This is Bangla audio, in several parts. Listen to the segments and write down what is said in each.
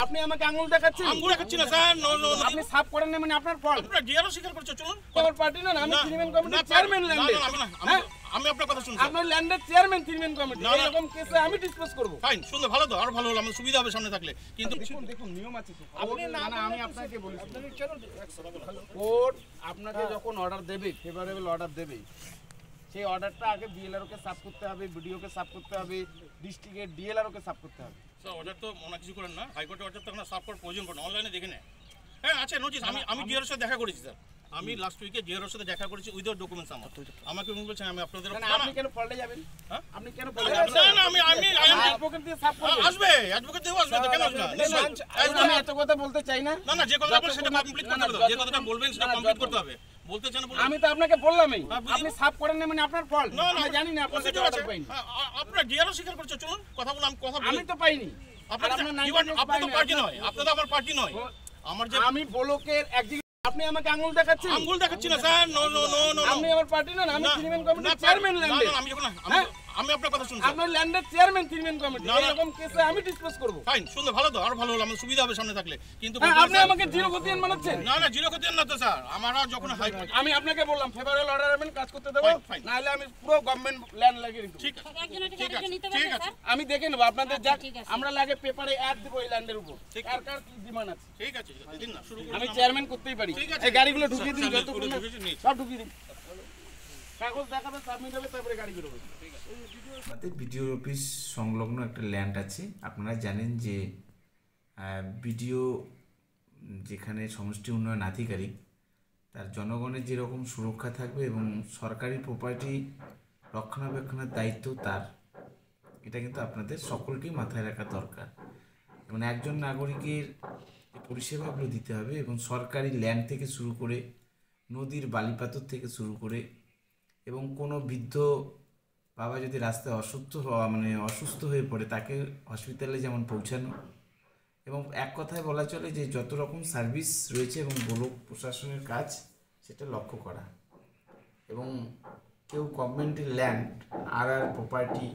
আপনি আমাকে আঙুল দেখাচ্ছেন? আঙুল দেখাচ্ছি না স্যার। নো নো নো, আপনি সাফ করেন না মানে আপনার ফল্ট। আপনারা জিআরও স্বীকার করছো। চলুন, আমার পার্টি না, আমি তৃণমূল কমিটির চেয়ারম্যান ল্যান্ডে। আমি আপনার কথা শুনছি। আপনার ল্যান্ডের চেয়ারম্যান তৃণমূল কমিটি, এরকম কেসে আমি ডিসপোজ করব। ফাইন, সুন্দর, ভালো তো, আরো ভালো হলো, আমাদের সুবিধা হবে সামনে থাকলে। কিন্তু দেখুন নিয়ম আছে তো। আপনি না, আমি আপনাকে বলছি, কোর্ট আপনাকে যখন অর্ডার দেবে, ফেভারেবল অর্ডার দেবে, সেই অর্ডারটা আগে বিএলআরওকে সাফ করতে হবে, বিডিওকে সাফ করতে হবে, ডিস্ট্রিক্টের ডিএলআরওকে সাফ করতে হবে। স্যার অর্ডার তো মনে কিছু করেন না, হাইকোর্টের অর্ডার তো আপনার সাফ করার প্রয়োজন পড়ে না, অনলাইনে দেখে নেয়। হ্যাঁ আছে নোটিশ। আমি জিআরওর সাথে দেখা করেছি স্যার। আমি লাস্ট উইকে জিআরওর সাথে দেখা করেছি উইদাউট ডকুমেন্টস। আমাকে উনি বলছেন আমি আপনাদের আপনি কেন ফল্টে যাবেন? হ্যাঁ আপনি কেন ফল্টে যাবেন? না না, আমি অ্যাডভোকেট দিয়ে সাফ করবেন। আসবে, অ্যাডভোকেট দেবো, আসবে, কেন আসবে না? আমি এত কথা বলতে চাই না। না না, যে কথাটা বলবেন সেটা কমপ্লিট করতে হবে। যে কথাটা বলবেন সেটা কমপ্লিট করতে হবে। বলতে চান বলুন। আমি তো আপনাকে বললামই, আপনি সাফ করেন না মানে আপনার ফল্ট। আমি জানি না আপনি অর্ডার পাইনি। আপনারা জিআরও স্বীকার করছো। চলুন, কথা বললাম, কথা বলি। আমি তো পাইনি। আপনারা তো পার্টি নয়, আপনারা আমার পার্টি নয়। আমার যে আমি ব্লকের একদিকে, আপনি আমাকে আঙুল দেখাচ্ছেন? আঙুল দেখাচ্ছি না sir. No no no no, আপনি আমার পার্টি না, আমি তৃণমূল কমিটির চেয়ারম্যান ল্যান্ডে। আমি আপনার কথা শুনছি। আপনার ল্যান্ডের চেয়ারম্যান তৃণমূল কমিটি, এরকম কেসে আমি ডিসপোজ করব। ফাইন, সুন্দর, ভালো তো, আরো ভালো হলো, আমাদের সুবিধা হবে সামনে থাকলে। কিন্তু আপনি আমাকে জিরো খতিয়ান বানাচ্ছেন? না না, জিরো খতিয়ান না তো স্যার। আমরা যখন আমি আপনাকে বললাম ফেভারেবল অর্ডার আমি কাজ করতে দেবো, না হলে আমি পুরো গভর্নমেন্ট ল্যান্ড লাগিয়ে দেব। ঠিক আছে, ঠিক আছে, আমি দেখে নেব আপনাদের যা আমরা লাগে পেপারে অ্যাড দেব এই ল্যান্ডের উপর, কার কার কি ডিমান্ড আছে। ঠিক আছে, দিন না, শুরু করুন। আমি চেয়ারম্যান করতেই পারি। এই গাড়িগুলো ঢুকিয়ে দিন, যতক্ষণ সব ঢুকিয়ে দিন, কাগজ দেখাবে, সাবমিট হবে, তারপরে গাড়ি বেরোবে। আমাদের বিডিও অফিস সংলগ্ন একটা ল্যান্ড আছে। আপনারা জানেন যে বিডিও যেখানে সমষ্টি উন্নয়ন আধিকারিক, তার জনগণের যেরকম সুরক্ষা থাকবে এবং সরকারি প্রপার্টি রক্ষণাবেক্ষণের দায়িত্ব তার, এটা কিন্তু আপনাদের সকলকেই মাথায় রাখা দরকার। এবং একজন নাগরিকের পরিষেবাগুলো দিতে হবে এবং সরকারি ল্যান্ড থেকে শুরু করে নদীর বালিপাথর থেকে শুরু করে এবং কোনো বৃদ্ধ বাবা যদি রাস্তায় অসুস্থ হয়ে পড়ে তাকে হসপিটালে যেমন পৌঁছানো, এবং এক কথায় বলা চলে যে যত রকম সার্ভিস রয়েছে এবং ব্লক প্রশাসনের কাজ সেটা লক্ষ্য করা। এবং কেউ গভর্নমেন্টের ল্যান্ড প্রপার্টি,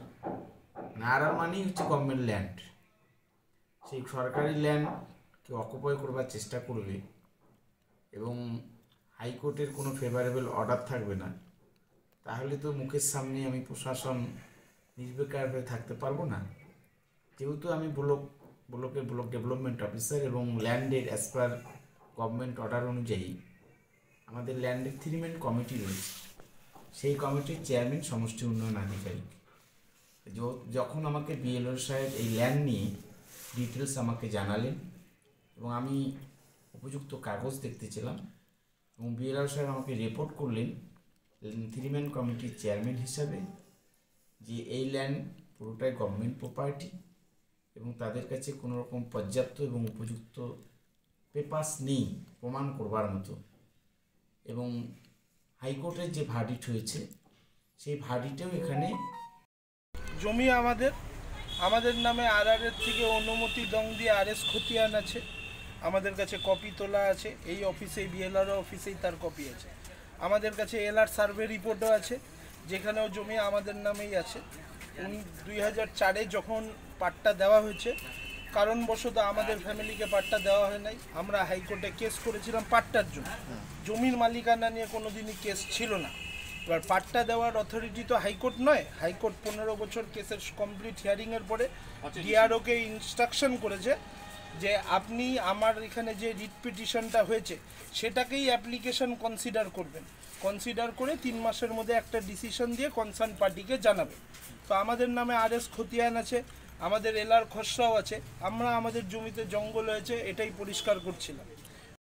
মানেই হচ্ছে গভর্নমেন্ট ল্যান্ড, সেই সরকারি ল্যান্ড কেউ অকুপাই করবার চেষ্টা করবে এবং হাইকোর্টের কোনো ফেভারেবল অর্ডার থাকবে না, তাহলে তো মুখের সামনে আমি প্রশাসন নির্বিকার হয়ে থাকতে পারবো না। যেহেতু আমি ব্লক ডেভেলপমেন্ট অফিসার এবং ল্যান্ডের অ্যাজ পার গভর্নমেন্ট অর্ডার অনুযায়ী আমাদের ল্যান্ডের 3 ম্যান কমিটি রয়েছে। সেই কমিটির চেয়ারম্যান সমষ্টি উন্নয়ন আধিকারিক। যখন আমাকে বিএলও সাহেব এই ল্যান্ড নিয়ে ডিটেলস আমাকে জানালেন এবং আমি উপযুক্ত কাগজ দেখতেছিলাম এবং বিএলও সাহেব আমাকে রিপোর্ট করলেন 3 ম্যান কমিটির চেয়ারম্যান হিসাবে যে এই ল্যান্ড পুরোটাই গভর্নমেন্ট প্রপার্টি এবং তাদের কাছে কোনো রকম পর্যাপ্ত এবং উপযুক্ত পেপারস নেই প্রমাণ করবার মতো। এবং হাইকোর্টের যে ভার্ডিক্ট হয়েছে সেই ভার্ডিক্টেও এখানে জমি আমাদের নামে আরআরের থেকে অনুমতি দং দিয়ে আরএস খতিয়ান আছে, আমাদের কাছে কপি তোলা আছে। এই অফিসেই বিএলআরও অফিসেই তার কপি আছে। আমাদের কাছে এলআর সার্ভে রিপোর্টও আছে, যেখানেও জমি আমাদের নামেই আছে। 2004-এ যখন পাট্টা দেওয়া হয়েছে, কারণবশত আমাদের ফ্যামিলিকে পাট্টা দেওয়া হয় নাই। আমরা হাইকোর্টে কেস করেছিলাম পাট্টার জন্য, জমির মালিকানা নিয়ে কোনো দিনই কেস ছিল না। এবার পাট্টা দেওয়ার অথরিটি তো হাইকোর্ট নয়। হাইকোর্ট 15 বছর কেসের কমপ্লিট হিয়ারিংয়ের পরে ডিআরওকে ইনস্ট্রাকশন করেছে যে আপনি আমার এখানে যে রিট পিটিশনটা হয়েছে সেটাকেই অ্যাপ্লিকেশন কনসিডার করবেন, কনসিডার করে 3 মাসের মধ্যে একটা ডিসিশন দিয়ে কনসার্ন পার্টিকে জানাবে। তো আমাদের নামে আরএস খতিয়ান আছে, আমাদের এলআর খসড়াও আছে। আমরা আমাদের জমিতে জঙ্গল হয়েছে এটাই পরিষ্কার করছিলাম।